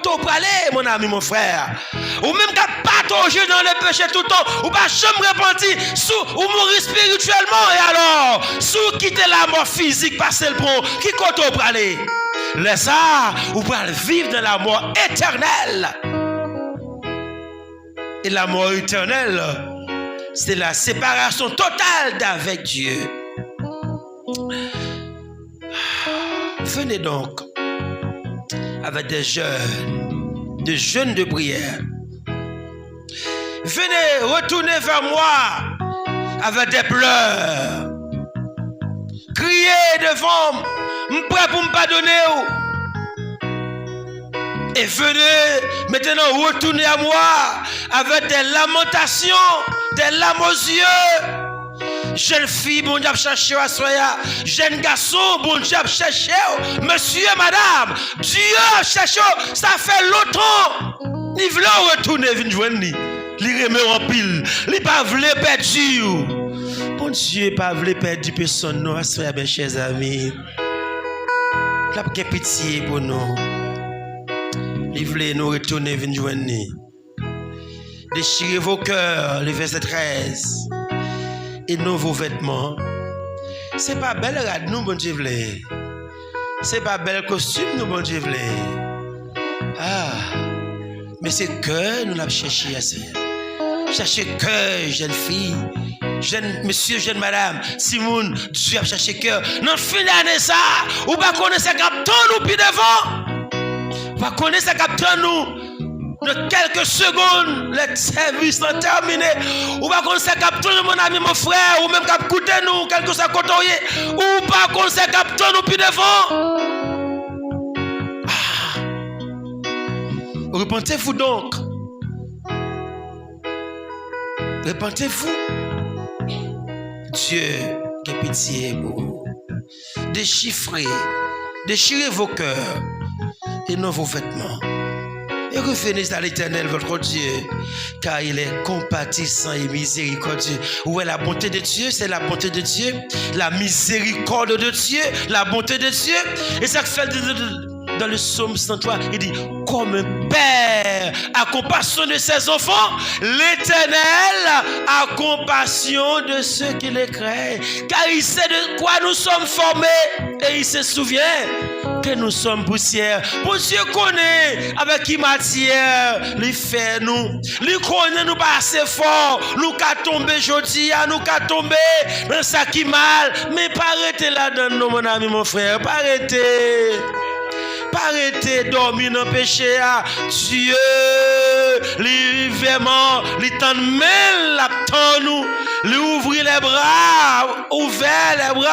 quand on parle, mon ami, mon frère, ou même qu'à patauger dans le péché tout le temps, ou pas jamais repentir, ou mourir spirituellement, et alors, sous quitter la mort physique, passer le pont, qui quand on parle? Laisse ça, ou pas vivre dans la mort éternelle. Et la mort éternelle, c'est la séparation totale d'avec Dieu. Venez donc avec des jeunes de prière. Venez retourner vers moi avec des pleurs. Criez devant, prêt pour me pardonner. Et venez maintenant retourner à moi avec des lamentations, des larmes aux yeux. Jeune fille, bon Dieu, chercher à soya. Jeune garçon, bon Dieu, chercher. Monsieur, madame, Dieu cherche. Ça fait longtemps. Il veut retourner, venir joindre. Il remet en pile. Il pas voulu perdre. Bon Dieu, pas voulu perdre personne. Non, soya, mes chers amis. Il a pitié pour nous. Il voulait nous retourner, venir joindre. Déchirez vos cœurs, le verset 13. Et nous vos vêtements. C'est pas belle rade nous, bon Dieu voulait. C'est pas bel costume nous, bon Dieu voulait. Ah, mais c'est que nous l'avons cherché à faire. Chercher cœur, jeune fille, jeune monsieur, jeune madame, Simone, Dieu a cherché cœur. Non, fin d'année ça, ou pas connaître ça capteur nous puis devant. Ou pas connaître ça capteur nous. De quelques secondes, le service est terminé. Ou pas qu'on se capture, mon ami, mon frère, ou même cap coûter nous, quelque chose à côtoyer, ou pas qu'on se capture nous puis devant. Ah. Repentez-vous donc. Repentez-vous. Dieu, qui pitié pour vous. Déchirez vos cœurs et non vos vêtements. Et revenez à l'Éternel, votre Dieu, car il est compatissant et miséricordieux. Où est la bonté de Dieu? C'est la bonté de Dieu, la miséricorde de Dieu, la bonté de Dieu. Et ça fait dans le psaume 103, il dit, comme un père a compassion de ses enfants, l'Éternel a compassion de ceux qui le craignent. Car il sait de quoi nous sommes formés et il se souvient que nous sommes poussière. Bon Dieu connaît avec qui matière, il fait nous. Il connaît nous pas assez fort. Nous qu'à tomber aujourd'hui, nous qu'à tomber dans ça qui mal. Mais pas arrêter là-dedans, mon ami, mon frère. Pas arrêter. Pas arrêter dormir dans le péché. Dieu, il vraiment, il tend même la nous. Il ouvre les bras, ouvert les bras.